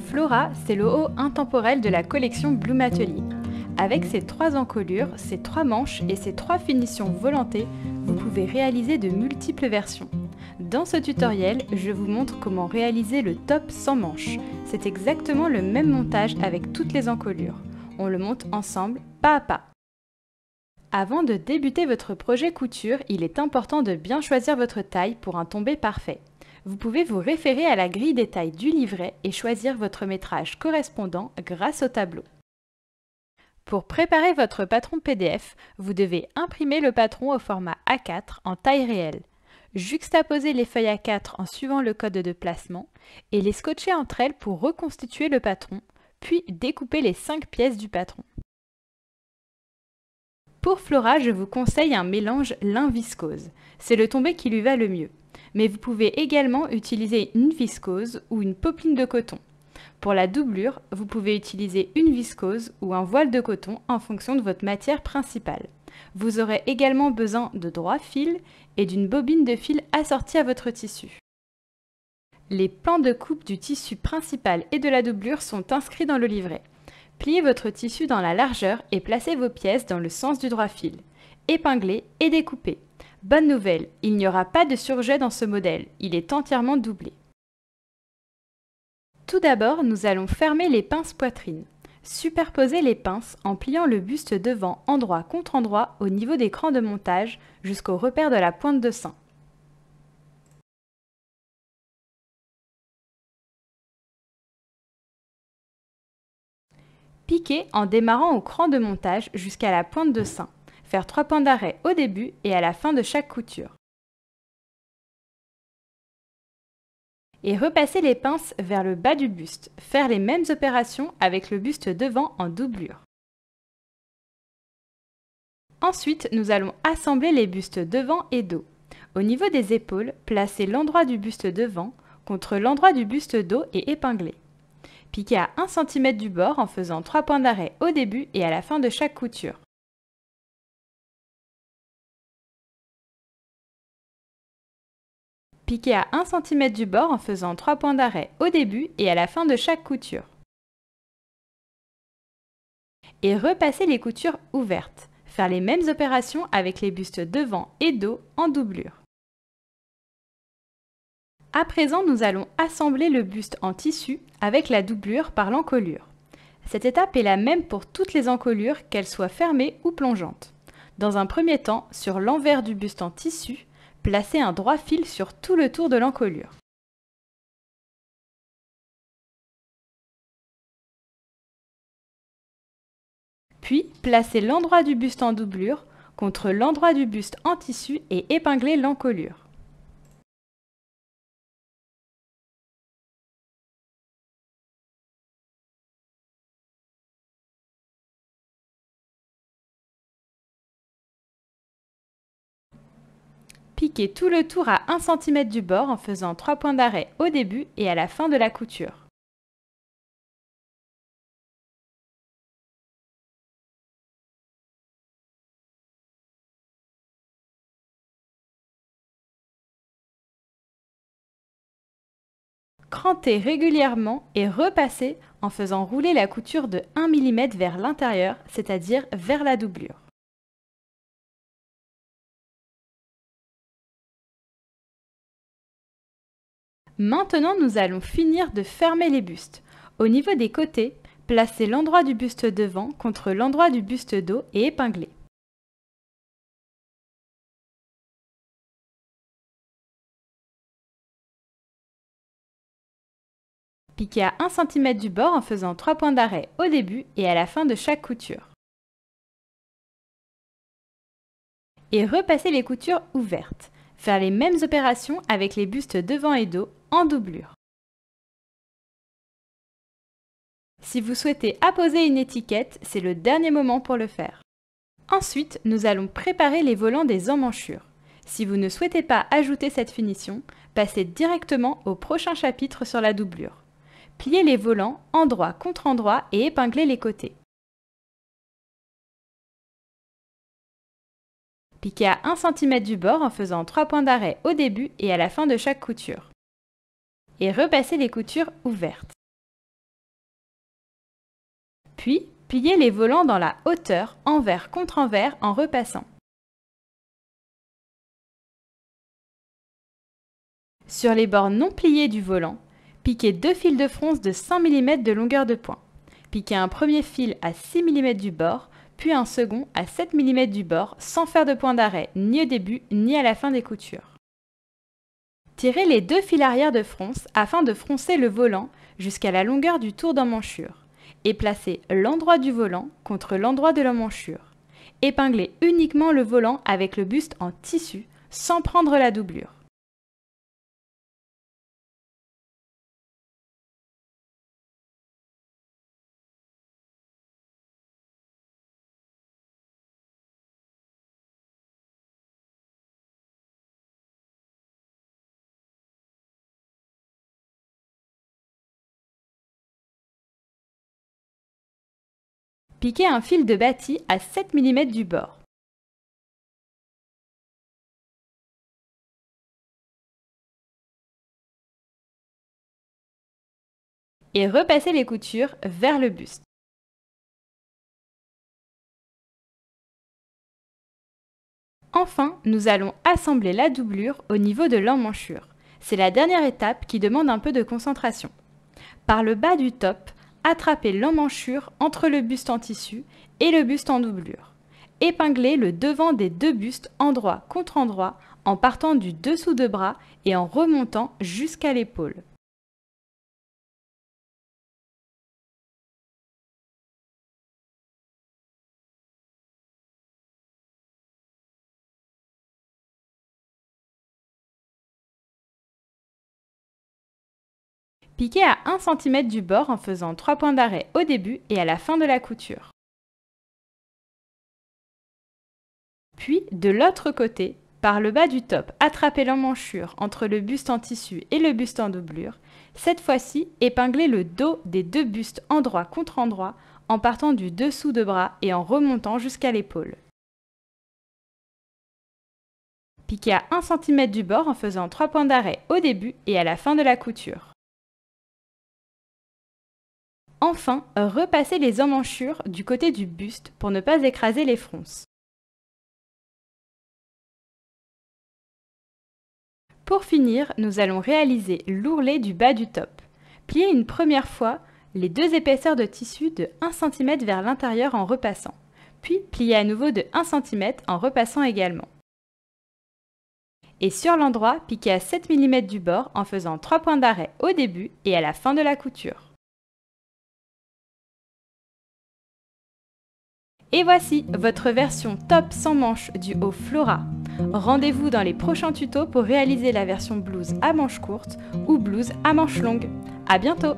Flora, c'est le haut intemporel de la collection Bloom Atelier. Avec ses 3 encolures, ses 3 manches et ses 3 finitions volantées, vous pouvez réaliser de multiples versions. Dans ce tutoriel, je vous montre comment réaliser le top sans manches. C'est exactement le même montage avec toutes les encolures. On le monte ensemble, pas à pas. Avant de débuter votre projet couture, il est important de bien choisir votre taille pour un tombé parfait. Vous pouvez vous référer à la grille des tailles du livret et choisir votre métrage correspondant grâce au tableau. Pour préparer votre patron PDF, vous devez imprimer le patron au format A4 en taille réelle, juxtaposer les feuilles A4 en suivant le code de placement et les scotcher entre elles pour reconstituer le patron, puis découper les 5 pièces du patron. Pour Flora, je vous conseille un mélange lin viscose. C'est le tombé qui lui va le mieux. Mais vous pouvez également utiliser une viscose ou une popeline de coton. Pour la doublure, vous pouvez utiliser une viscose ou un voile de coton en fonction de votre matière principale. Vous aurez également besoin de droits fils et d'une bobine de fil assortie à votre tissu. Les plans de coupe du tissu principal et de la doublure sont inscrits dans le livret. Pliez votre tissu dans la largeur et placez vos pièces dans le sens du droit fil. Épinglez et découpez. Bonne nouvelle, il n'y aura pas de surjet dans ce modèle, il est entièrement doublé. Tout d'abord, nous allons fermer les pinces poitrine. Superposez les pinces en pliant le buste devant endroit contre endroit au niveau des crans de montage jusqu'au repère de la pointe de sein. Piquez en démarrant au cran de montage jusqu'à la pointe de sein. Faire 3 points d'arrêt au début et à la fin de chaque couture. Et repasser les pinces vers le bas du buste. Faire les mêmes opérations avec le buste devant en doublure. Ensuite, nous allons assembler les bustes devant et dos. Au niveau des épaules, placez l'endroit du buste devant contre l'endroit du buste dos et épinglez. Piquez à 1 cm du bord en faisant 3 points d'arrêt au début et à la fin de chaque couture. Piquez à 1 cm du bord en faisant 3 points d'arrêt au début et à la fin de chaque couture. Et repassez les coutures ouvertes. Faire les mêmes opérations avec les bustes devant et dos en doublure. À présent, nous allons assembler le buste en tissu avec la doublure par l'encolure. Cette étape est la même pour toutes les encolures, qu'elles soient fermées ou plongeantes. Dans un premier temps, sur l'envers du buste en tissu, placez un droit fil sur tout le tour de l'encolure. Puis, placez l'endroit du buste en doublure contre l'endroit du buste en tissu et épinglez l'encolure. Piquez tout le tour à 1 cm du bord en faisant 3 points d'arrêt au début et à la fin de la couture. Crantez régulièrement et repassez en faisant rouler la couture de 1 mm vers l'intérieur, c'est-à-dire vers la doublure. Maintenant, nous allons finir de fermer les bustes. Au niveau des côtés, placez l'endroit du buste devant contre l'endroit du buste dos et épinglez. Piquez à 1 cm du bord en faisant 3 points d'arrêt au début et à la fin de chaque couture. Et repassez les coutures ouvertes. Faire les mêmes opérations avec les bustes devant et dos en doublure. Si vous souhaitez apposer une étiquette, c'est le dernier moment pour le faire. Ensuite, nous allons préparer les volants des emmanchures. Si vous ne souhaitez pas ajouter cette finition, passez directement au prochain chapitre sur la doublure. Pliez les volants endroit contre endroit et épinglez les côtés. Piquez à 1 cm du bord en faisant 3 points d'arrêt au début et à la fin de chaque couture. Et repassez les coutures ouvertes. Puis, pliez les volants dans la hauteur, envers contre envers, en repassant. Sur les bords non pliés du volant, piquez 2 fils de fronce de 5 mm de longueur de point. Piquez un premier fil à 6 mm du bord, puis un second à 7 mm du bord, sans faire de point d'arrêt, ni au début, ni à la fin des coutures. Tirez les 2 fils arrière de fronce afin de froncer le volant jusqu'à la longueur du tour d'emmanchure et placez l'endroit du volant contre l'endroit de l'emmanchure. Épinglez uniquement le volant avec le buste en tissu, sans prendre la doublure. Piquez un fil de bâti à 7 mm du bord. Et repassez les coutures vers le buste. Enfin, nous allons assembler la doublure au niveau de l'emmanchure. C'est la dernière étape qui demande un peu de concentration. Par le bas du top, attrapez l'emmanchure entre le buste en tissu et le buste en doublure. Épinglez le devant des 2 bustes endroit contre endroit en partant du dessous de bras et en remontant jusqu'à l'épaule. Piquez à 1 cm du bord en faisant 3 points d'arrêt au début et à la fin de la couture. Puis, de l'autre côté, par le bas du top, attrapez l'emmanchure entre le buste en tissu et le buste en doublure. Cette fois-ci, épinglez le dos des 2 bustes endroit contre endroit en partant du dessous de bras et en remontant jusqu'à l'épaule. Piquez à 1 cm du bord en faisant 3 points d'arrêt au début et à la fin de la couture. Enfin, repassez les emmanchures du côté du buste pour ne pas écraser les fronces. Pour finir, nous allons réaliser l'ourlet du bas du top. Pliez une première fois les 2 épaisseurs de tissu de 1 cm vers l'intérieur en repassant, puis pliez à nouveau de 1 cm en repassant également. Et sur l'endroit, piquez à 7 mm du bord en faisant 3 points d'arrêt au début et à la fin de la couture. Et voici votre version top sans manches du haut Flora. Rendez-vous dans les prochains tutos pour réaliser la version blouse à manches courtes ou blouse à manches longues. À bientôt!